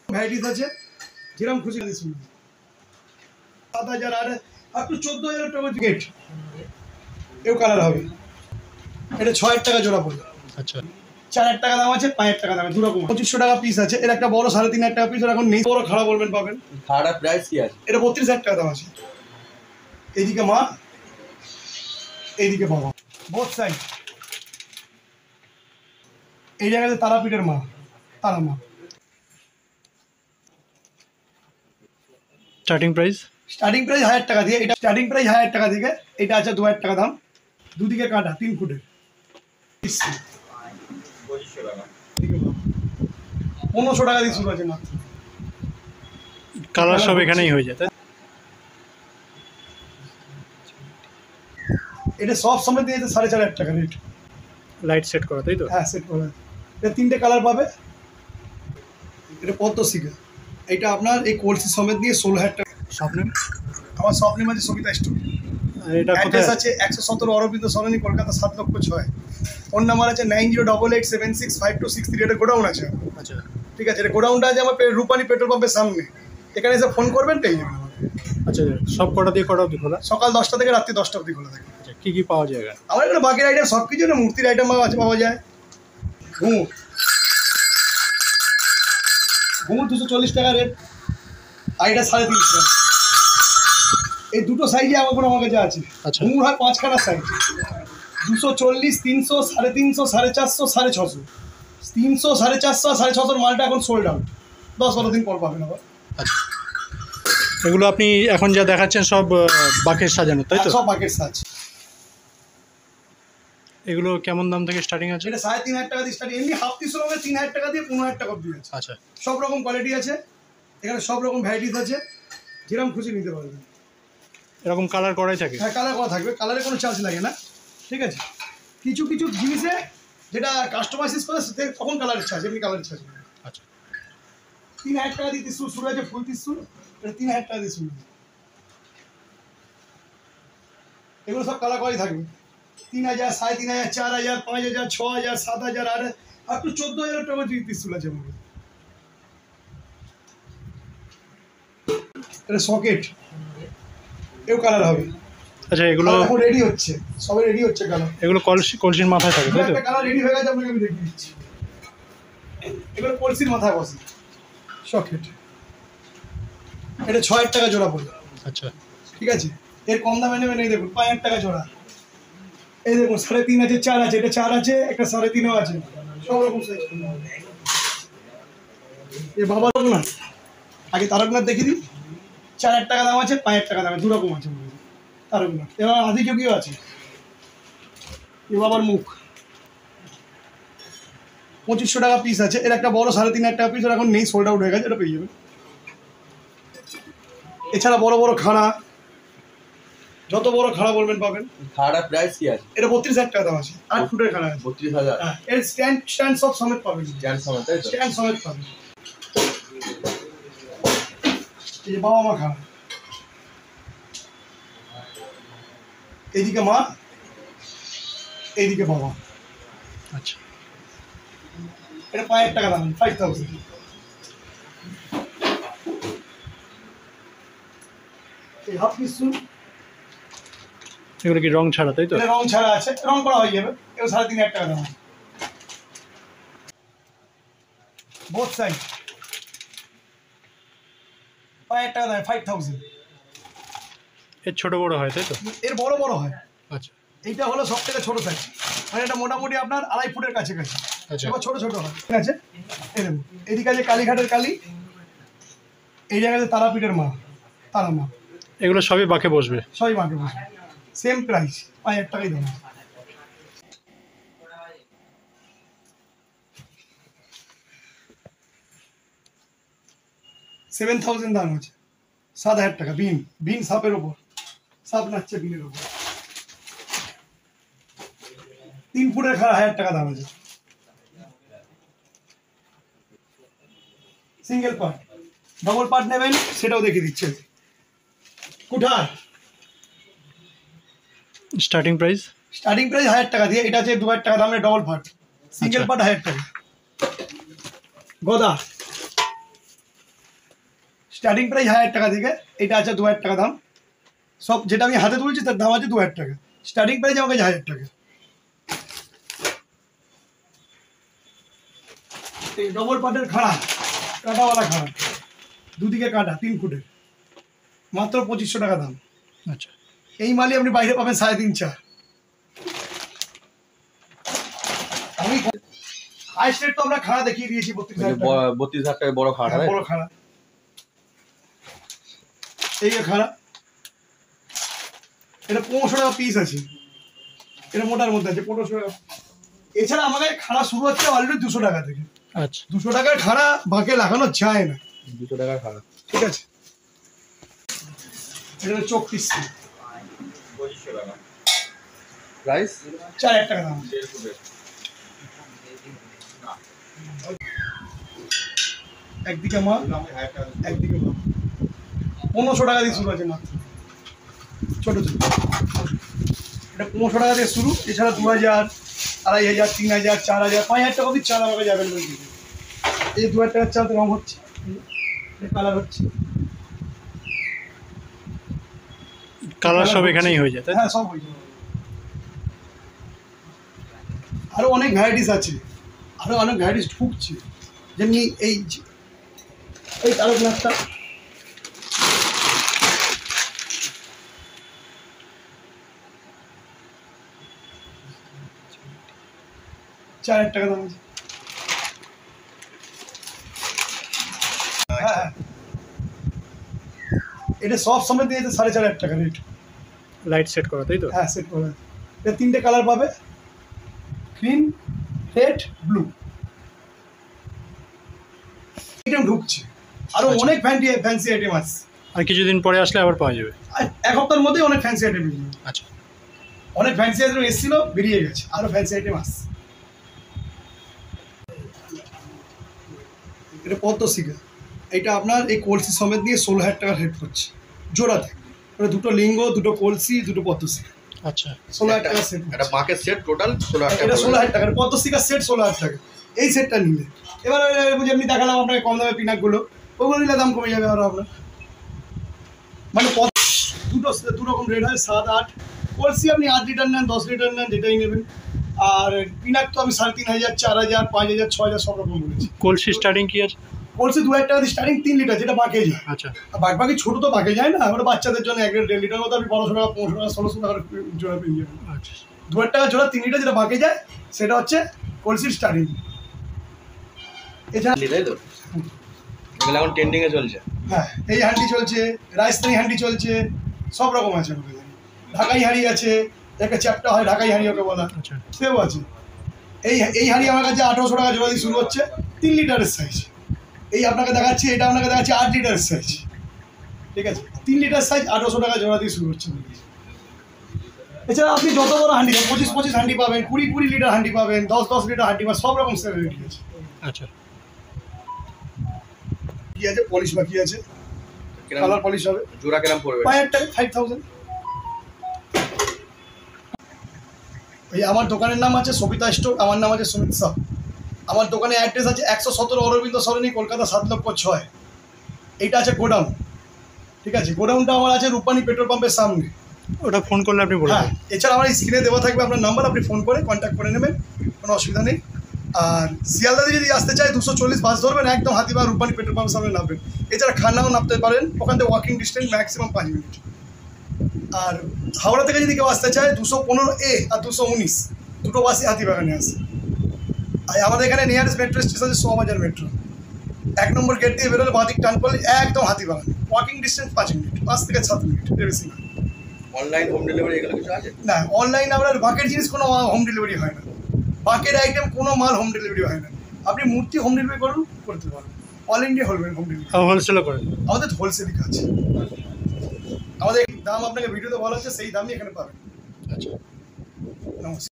Varieties আছে, যেরকম খুশি শুনুন। 7,000 আর আপ টু 14,000 টাকা গেট এও কালার হবে। এটা 6,000 টাকা জোড়া পড়বে। আচ্ছা, 4,000 টাকা দাম আছে, 5,000 টাকা দাম আছে, দু রকম। 2500 টাকা পিস আছে। এর একটা বড় 3,500 টাকা পিস, এখন নেই। বড় খারাপ বলবেন পাবেন। খারাপ প্রাইস কি আছে? এটা 32,000 টাকা দাম আছে। এইদিকে মা, এইদিকে বাবা, বোথ সাইড। এই জায়গাতে তারাপীঠের মা, তারা মা। স্টার্টিং প্রাইস 1,000 টাকা দিয়ে, এটা স্টার্টিং প্রাইস 1,000 টাকা থেকে। এটা আছে 2,000 টাকা দাম। দুদিকে কাটা, 3 ফুটের। 1500 টাকা দিয়ে শুরু আছে মাত্র। কালার সব এখানেই হয়ে যায়, তাই? এটা সব সময় দিয়ে 4,500 টাকা রেট। লাইট সেট করা, তাই তো? হ্যাঁ, সেট করা। এটা 3টে কালার পাবে। এটা পদ্মশিখা। এটা আপনার এই কলসি সমেত দিয়ে 16,000 টাকা। স্বপ্নে আমার স্বপ্নের মাঝে সবিতা স্টোর। এটা কোথায় অ্যাড্রেস আছে 117 অরবিন্দ সরণি, কলকাতা 7,06,000। ফোন নাম্বার আছে 9088765263। এটা গোডাউন আছে। আচ্ছা ঠিক আছে, এটা গোডাউনটা আছে আমার রূপালী পেট্রোল পাম্পের সামনে। এখানে এসে ফোন করবেন, পেয়ে যাবেন আমাকে। আচ্ছা, সব কটা দিয়ে কটা অবধি খোলা? সকাল 10টা থেকে রাত্রি 10টা অবধি খোলা থাকে। আচ্ছা, কী কী পাওয়া যায় এখানে? আমার এখানে বাকির আইটেম সব কিছু না, মূর্তির আইটেম আছে, পাওয়া যায়। ঘুঙুর 240 টাকা রেট, আর এটা 350 টাকা। এই দুটো সাইজে আমার কাছে আছে। আচ্ছা। ঘুঙুর হয় 5খানা সাইজ, 240, 300, 350, 450, 650। 300, 450, 650 মালটা এখন সোল্ড আউট। 10-12 দিন পর পাবেন আবার। আচ্ছা, এগুলো আপনি এখন যা দেখাচ্ছেন সব বাকেট সাজানো, তাই তো? সব বাকেট সাজ। এগুলো কেমন দাম থেকে স্টার্টিং আছে? এটা 3,500 টাকা দিয়ে স্টার্ট। এমনি হাফ পিসের মধ্যে 3,000 টাকা দিয়ে 15,000 টাকা অবধি আছে। আচ্ছা, সব রকম কোয়ালিটি আছে এখানে, সব রকম ভ্যারাইটিস আছে, যেরকম খুশি নিতে পারবেন। এরকম কালার করাই থাকে? হ্যাঁ, কালার করা থাকবে, কালারে কোনো চার্জ লাগে না। ঠিক আছে, কিছু কিছু জিনিসে যেটা কাস্টমাইজ করে তখন কালারের চার্জ, এমনি কালারের চার্জ নেই। আচ্ছা, 3,000 টাকা দিয়ে ত্রিশূল শুরু আছে, ফুল ত্রিশূল। এটা 3,000 টাকা দিয়ে শুরু। এগুলো সব কালার করাই থাকবে। 3,000, 3,500, 4,000, 5,000, 6,000, 7,000 আর আপ টু 14,000 টাকা ত্রিশূল আছে আমাদের। এটা সকেট, এও কালার হবে। আচ্ছা, এগুলো এখন রেডি হচ্ছে, সবাই রেডি হচ্ছে কালার। এগুলো কলসির মাথায় থাকে, তাই তো? একটা কালার রেডি হয়ে গেছে, আপনাকে আমি দেখিয়ে দিচ্ছি। এগুলো কলসির মাথায় বসে সকেট। এটা 6,000 টাকা জোড়া পড়বে। আচ্ছা, ঠিক আছে, এর কম দামে নেবেন। এই দেখুন 5,000 টাকা জোড়া। এই দেখুন 3.5 আছে, 4 আছে। এটা 4 আছে, একটা 3.5ও আছে, সব রকম সাইজ। এ বাবা না, আগে তারকনাথ দেখিয়ে দিই। 4,000 টাকা দাম আছে, 5,000 টাকা দাম আছে, দু রকম আছে তারকনাথ। এবার আদিযোগীও আছে। এ বাবার মুখ 2,500 টাকা পিস আছে। এর একটা বড় 3,500 টাকা পিস, এখন নেই, সোল্ড আউট হয়ে গেছে। এটা পেয়ে যাবেন। এছাড়া বড় বড় খাড়া, যত বড় খাড়া বলবেন পাবেন। খারাপ প্রাইস কি আছে? এটা 32,000 টাকা দাম আছে। 8 ফুটের খাড়া আছে। 32,000? হ্যাঁ, এর স্ট্যান্ড সব সমেত পাবেন। স্ট্যান্ড সমেত, তাই তো? স্ট্যান্ড সমেত পাবেন। এই যে বাবা মা খাড়া, এইদিকে মা, এইদিকে বাবা। আচ্ছা, এটা 5,000 টাকা দাম, 5,000। এই হাফ পিস শুন, এগুলো কি রং ছাড়া, তাই তো? এটা রং ছাড়া আছে, রং করা হয়ে যাবে। এও 3,500 টাকা দাম আছে, বোথ সাইড। 5,000 টাকা দাম, 5,000। এর ছোট বড় হয়, তাই তো? এর বড় বড় হয়। আচ্ছা, এইটা হলো সব থেকে ছোট সাইজ, মানে এটা মোটামুটি আপনার 2.5 ফুটের কাছাকাছি। আচ্ছা, এবার ছোট ছোট হয়। ঠিক আছে, এই দেখুন এদিকে আছে কালীঘাটের কালী, এই জায়গাতে তারাপীঠের মা, তারা মা। এগুলো সবই বাকে বসবে? সবই মাকে বসে, সেম প্রাইস, 5,000 টাকাই দাম। 7,000 দাম আছে। 7,000 টাকা বিন সাপের ওপর, সাপ নাচছে বিনের ওপর। 3 ফুটের খাড়া 1,000 টাকা দাম আছে। সিঙ্গেল পার্ট, ডবল পার্ট নেবেন সেটাও দেখিয়ে দিচ্ছে। কুঠার স্টার্টিং প্রাইস 1,000 টাকা দিয়ে, এটা আছে 2,000 টাকা দামের ডবল পার্ট। সিঙ্গেল পার্ট 1,000 টাকা। গদা স্টার্টিং প্রাইস 1000 টাকা থেকে, এটা আছে 2000 টাকা দাম। সব যেটা আমি হাতে তুলছি তার দাম আছে 2000 টাকা। স্টার্টিং প্রাইস আমার কাছে 1000 টাকা। এই ডবল পাটের খাড়া, কাঁটাওয়ালা খাড়া, দুদিকে কাঁটা 3 ফুটের, মাত্র 2500 টাকা দাম। আচ্ছা, এই মালই আপনি বাইরে পাবেন 3.5-4। আমি হাইস্ট রেট তো আমরা খাড়া দেখিয়ে দিয়েছি 32,000 টাকা। 32,000 টাকা বড় খাট হ্যাঁ, বড় খাড়া, এই যে খাড়া, এটা 1500 টাকা পিস আছে। এটা মোটার মধ্যে আছে 1500 টাকা। এছাড়া আমাকে খাড়া শুরু হচ্ছে অলরেডি 200 টাকা থেকে। আচ্ছা, 200 টাকার খাড়া বাঁকে লাগানো যায় না, 200 টাকার খাট। ঠিক আছে। এটা হলো চোখ পিস, 2500 টাকা প্রাইস, 4000 টাকা দাম। একদিকে মাল, একদিকে মাল, 1500 টাকা দিয়ে শুরু আছে মাত্র, ছোট ছোট। এটা 1500 টাকা দিয়ে শুরু। এছাড়া 2000, 2500, 3000, 4000, 5000 টাকা অবধি চাল আমাকে যাবেন। এই 2000 টাকার চাল রং হচ্ছে, কালার হচ্ছে, কালার সব এখানেই হয়ে যায়, তাই তো? হ্যাঁ সব হয়ে যাবে। আরো অনেক ভ্যারাইটিস আছে, আরো অনেক ভ্যারাইটিস ঢুকছে, যেমনি এই তারকনাথটা, ৳4000 টাকা দাম আছে। হ্যাঁ, এটা সব সময় দিয়ে 4,500 টাকা রেট। লাইট সেট করা, তাই তো? হ্যাঁ, সেট করা। এটা 3টে কালার পাবে, গ্রিন, রেড, ব্লু। আইটেম ঢুকছে, আরো আচ্ছা। অনেক ফ্যান্সি আইটেম আছে। আর কিছুদিন পরে আসলে আবার পাওয়া যাবে। আর এক সপ্তাহের মধ্যেই অনেক ফ্যান্সি আইটেম বেরিয়ে যাবে। আচ্ছা, অনেক ফ্যান্সি আইটেম এসেছিল, বেরিয়ে গেছে, আরো ফ্যান্সি আইটেম আসছে। এটা পদ্মশিখা, এটা আপনার এই কলসি সমেত নিয়ে 16,000 টাকার হেড করছে জোড়াতে। ওটা দুটো লিঙ্গ, দুটো কলসি, দুটো পদ্মশিখা, আচ্ছা, 16,000 টাকা সেট। এটা বাঁকের সেট টোটাল 16,000 টাকা। এটা 16,000 টাকা, পদ্মশিখার সেট 16,000 টাকা। এই সেটটা নিলে এবার যেমনি দেখালাম আপনাকে কম দামে পিনাকগুলো, ওগুলো নিলে দাম কমে যাবে আরো আপনার। মানে দু রকম রেট হয়, 7-8। কলসি আপনি 8 লিটার নেন, 10 লিটার নেন, যেটাই নেবেন। আর পিনাক তো আমি 3,500, 4,000, 5,000, 6,000 সব রকম বলেছি। কলসি স্টার্টিং কি আছে? কলসি 2,000 টাকা দিয়ে স্টার্টিং, 3 লিটার, যেটা বাঁকে যায়। আচ্ছা, আর বাকি ছোটো তো বাঁকে যায় না, ওটা বাচ্চাদের জন্য 1.5 লিটার মতো আপনি 1200 টাকা, 1500 টাকা, 1600 টাকার জোড়া পেয়ে যাবেন। আচ্ছা, 2,000 টাকা জোড়া 3 লিটার যেটা বাঁকে যায়, সেটা হচ্ছে কলসির স্টার্টিং। এছাড়া তাই তো, এগুলো এখন ট্রেন্ডিং এ চলছে। হ্যাঁ, এই হান্ডি চলছে, রাজস্থানি হান্ডি চলছে, সব রকম আছে আমাদের কাছে। ঢাকাই হাঁড়ি আছে, একটা চ্যাপটা হয় ঢাকাই হাঁড়ি ওকে বলা, আচ্ছা, সেও আছে। এই হাঁড়ি আমার কাছে 1800 টাকা জোড়া দিয়ে শুরু হচ্ছে, 3 লিটারের সাইজ। এই আপনাকে দেখাচ্ছি, এটা আপনাকে দেখাচ্ছি 8 লিটারের সাইজ, ঠিক আছে। 3 লিটার সাইজ 1800 টাকা জোড়া দিয়ে শুরু হচ্ছে। এছাড়া আপনি যত বড় হাঁড়ি, 25 হাঁড়ি পাবেন, 20 লিটার হাঁড়ি পাবেন, 10 লিটার হাঁড়ি পাবেন, সব রকম সেলিব্রিটি আছে। আচ্ছা, কি আছে, পলিশ বাকি আছে, কালার পলিশ হবে। জোড়া কিরম পড়বে? 5,000 টাকা, 5,000। এই আমার দোকানের নাম আছে সবিতা স্টোর, আমার নাম আছে সুমিত শাহ। আমার দোকানের অ্যাড্রেস আছে 117 অরবিন্দ সরণি, কলকাতা 7,06,000। এইটা আছে গোডাউন, ঠিক আছে। গোডাউনটা আমার আছে রূপানী পেট্রোল পাম্পের সামনে। ওটা ফোন করলে আপনি বলে হ্যাঁ, দেবেন। এছাড়া আমার স্ক্রিনে দেওয়া থাকবে আপনার নাম্বার, আপনি ফোন করে কন্ট্যাক্ট করে নেবেন, কোনো অসুবিধা নেই। আর শিয়ালদাতে যদি আসতে চাই 240 বাস ধরবেন, একদম হাতিবাগ রূপানী পেট্রোল পাম্পের সামনে নামবেন। এছাড়া খান্নাও নামতে পারেন, ওখান থেকে ওয়াকিং ডিস্টেন্স ম্যাক্সিমাম 5 মিনিট। আর হাওড়া থেকে যদি কেউ আসতে চায় 215A আর 219 দুটো বাসই হাতিবাগানে আসে। আর আমাদের এখানে নিয়ারেস্ট মেট্রো স্টেশন আছে সোয়াবাজার মেট্রো, 1 নম্বর গেট দিয়ে বেরোলে বাঁদিক টান করলে একদম হাতিবাগান, ওয়াকিং ডিস্টেন্স 5 মিনিট, 5 থেকে 7 মিনিট, বেশি না। অনলাইন হোম ডেলিভারি এগুলো কিছু আছে? না, অনলাইন আপনার বাঁকের জিনিস কোনো হোম ডেলিভারি হয় না, বাঁকের আইটেম কোনো মাল হোম ডেলিভারি হয় না। আপনি মূর্তি হোম ডেলিভারি করতে পারেন, অল ইন্ডিয়া হোম ডেলিভারি। হোলসেলও করেন? আমাদের হোলসেলই কাজ, আমাদের দাম আপনাকে ভিডিওতে বলা হচ্ছে, সেই দামই এখানে পাবেন। আচ্ছা, নমস্কার।